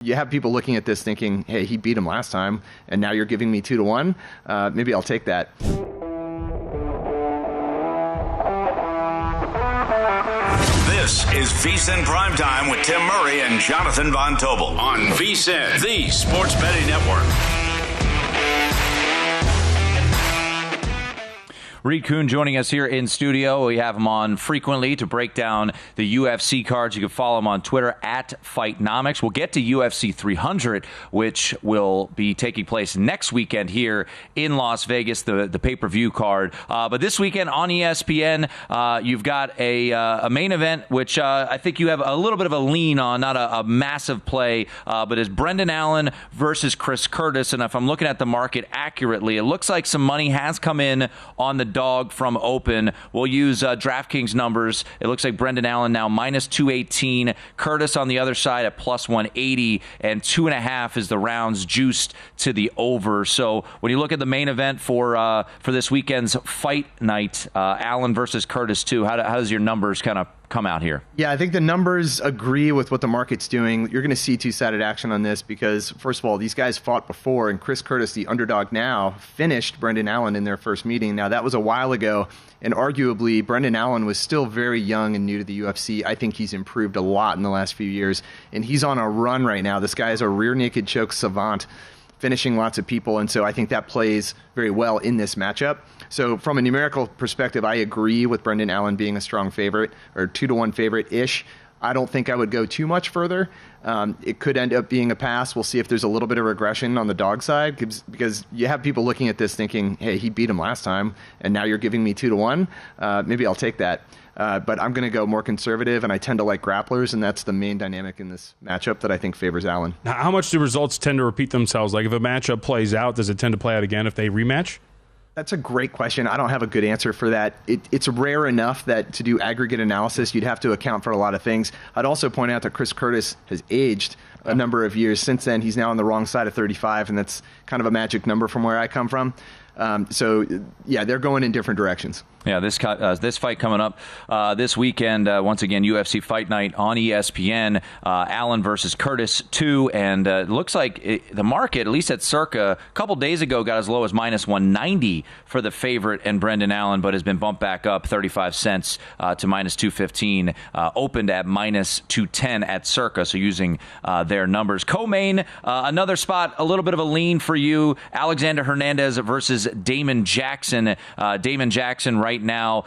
You have people looking at this thinking, hey, he beat him last time, and now you're giving me 2-1. Maybe I'll take that. This is VSiN Primetime with Tim Murray and Jonathan Von Tobel on VSiN, the sports betting network. Reed Kuhn joining us here in studio. We have him on frequently to break down the UFC cards. You can follow him on Twitter at Fightnomics. We'll get to UFC 300, which will be taking place next weekend here in Las Vegas, the pay-per-view card. But this weekend on ESPN, you've got a main event, which I think you have a little bit of a lean on, not a massive play, but is Brendan Allen versus Chris Curtis. And if I'm looking at the market accurately, it looks like some money has come in on the dog from open. We'll use DraftKings numbers. It looks like Brendan Allen now minus 218. Curtis on the other side at plus 180, and 2.5 is the rounds juiced to the over. So when you look at the main event for this weekend's fight night, Allen versus Curtis too, how does your numbers kind of come out here? Yeah, I think the numbers agree with what the market's doing. You're going to see two-sided action on this because, first of all, these guys fought before, and Chris Curtis, the underdog now, finished Brendan Allen in their first meeting. Now, that was a while ago, and arguably, Brendan Allen was still very young and new to the UFC. I think he's improved a lot in the last few years, and he's on a run right now. This guy is a rear naked choke savant, finishing lots of people, and so I think that plays very well in this matchup. So from a numerical perspective, I agree with Brendan Allen being a strong favorite, or 2-1 favorite-ish. I don't think I would go too much further. It could end up being a pass. We'll see if there's a little bit of regression on the dog side, because you have people looking at this thinking, hey, he beat him last time, and now you're giving me 2-1. Maybe I'll take that. But I'm going to go more conservative, and I tend to like grapplers, and that's the main dynamic in this matchup that I think favors Allen. Now, how much do results tend to repeat themselves? Like if a matchup plays out, does it tend to play out again if they rematch? That's a great question. I don't have a good answer for that. It's rare enough that to do aggregate analysis, you'd have to account for a lot of things. I'd also point out that Chris Curtis has aged a number of years. Since then, he's now on the wrong side of 35, and that's kind of a magic number from where I come from. So, yeah, they're going in different directions. Yeah, this fight coming up this weekend, once again, UFC Fight Night on ESPN, Allen versus Curtis 2, and it looks like the market, at least at Circa, a couple days ago got as low as minus 190 for the favorite and Brendan Allen, but has been bumped back up 35 cents to minus 215, opened at minus 210 at Circa, so using their numbers. Co-main, another spot, a little bit of a lean for you, Alexander Hernandez versus Damon Jackson. Damon Jackson right now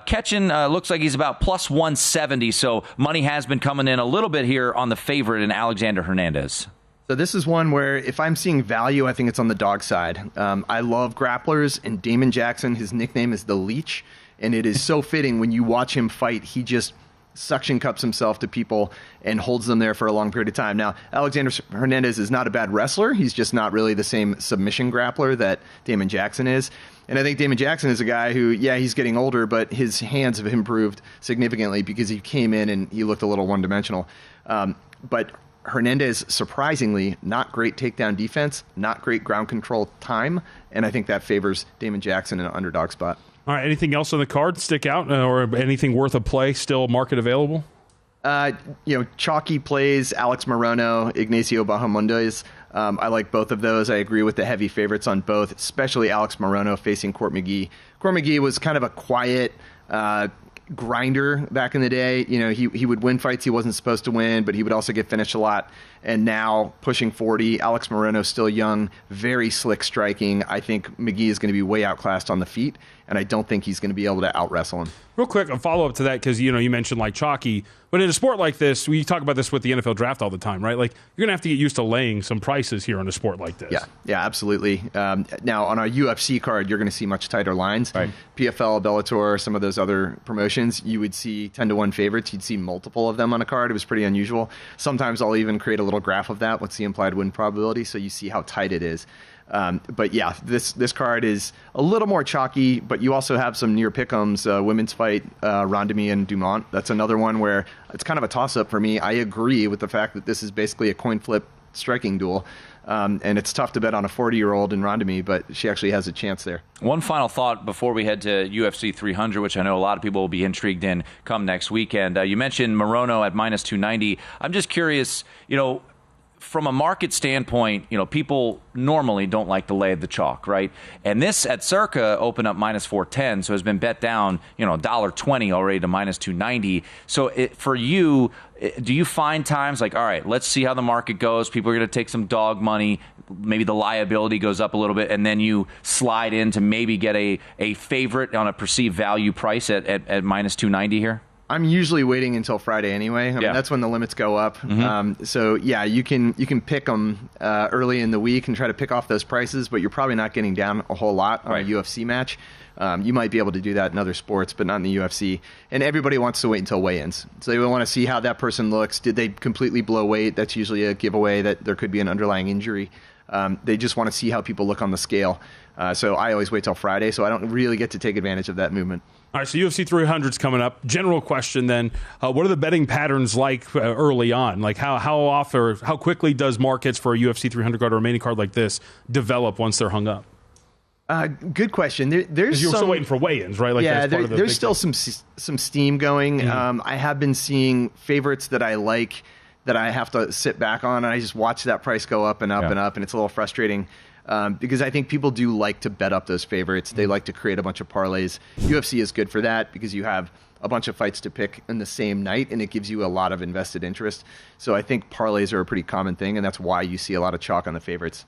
catching, looks like he's about plus 170, so money has been coming in a little bit here on the favorite in Alexander Hernandez. So this is one where if I'm seeing value, I think it's on the dog side. I love grapplers, and Damon Jackson, his nickname is the Leech, and it is so fitting when you watch him fight. He just suction cups himself to people and holds them there for a long period of time. Now, Alexander Hernandez is not a bad wrestler. He's just not really the same submission grappler that Damon Jackson is. And I think Damon Jackson is a guy who, yeah, he's getting older, but his hands have improved significantly because he came in and he looked a little one-dimensional. But Hernandez, surprisingly, not great takedown defense, not great ground control time, and I think that favors Damon Jackson in an underdog spot. All right, anything else on the card stick out, or anything worth a play still market available? Chalky plays, Alex Morono, Ignacio Bahamondes. I like both of those. I agree with the heavy favorites on both, especially Alex Morono facing Court McGee. Court McGee was kind of a quiet grinder back in the day. He would win fights he wasn't supposed to win, but he would also get finished a lot. And now pushing 40, Alex Morono still young, very slick striking. I think McGee is going to be way outclassed on the feet, and I don't think he's going to be able to out-wrestle him. Real quick, a follow-up to that, because you mentioned like chalky, but in a sport like this, we talk about this with the NFL draft all the time, right? Like, you're going to have to get used to laying some prices here on a sport like this. Yeah, absolutely. Now, on our UFC card, you're going to see much tighter lines. Right. PFL, Bellator, some of those other promotions, you would see 10-1 favorites. You'd see multiple of them on a card. It was pretty unusual. Sometimes I'll even create a little graph of that. What's the implied win probability? So you see how tight it is. But yeah, this card is a little more chalky, but you also have some near pick'ems, women's fight, Rondemy and Dumont. That's another one where it's kind of a toss-up for me. I agree with the fact that this is basically a coin flip striking duel. And it's tough to bet on a 40-year-old in Rondemy, but she actually has a chance there. One final thought before we head to UFC 300, which I know a lot of people will be intrigued in come next weekend. You mentioned Morono at minus 290. I'm just curious, from a market standpoint, people normally don't like to lay the chalk, right? And this at Circa opened up minus 410, so has been bet down, $1.20 already to minus 290. So for you, do you find times like, all right, let's see how the market goes. People are going to take some dog money. Maybe the liability goes up a little bit, and then you slide in to maybe get a favorite on a perceived value price at minus 290 here? I'm usually waiting until Friday anyway. I mean, that's when the limits go up. So yeah, you can pick them early in the week and try to pick off those prices, but you're probably not getting down a whole lot on a UFC match. You might be able to do that in other sports, but not in the UFC. And everybody wants to wait until weigh-ins. So they want to see how that person looks. Did they completely blow weight? That's usually a giveaway that there could be an underlying injury. They just want to see how people look on the scale. So I always wait till Friday, so I don't really get to take advantage of that movement. All right, so UFC 300's coming up. General question then, what are the betting patterns like early on? Like how often or how quickly does markets for a UFC 300 card or a remaining card like this develop once they're hung up? Good question. There's you're still waiting for weigh-ins, right? Like yeah, there's still some steam going. I have been seeing favorites that I like that I have to sit back on, and I just watch that price go up and up and up, and it's a little frustrating. Because I think people do like to bet up those favorites. They like to create a bunch of parlays. UFC is good for that because you have a bunch of fights to pick in the same night, and it gives you a lot of invested interest. So I think parlays are a pretty common thing, and that's why you see a lot of chalk on the favorites.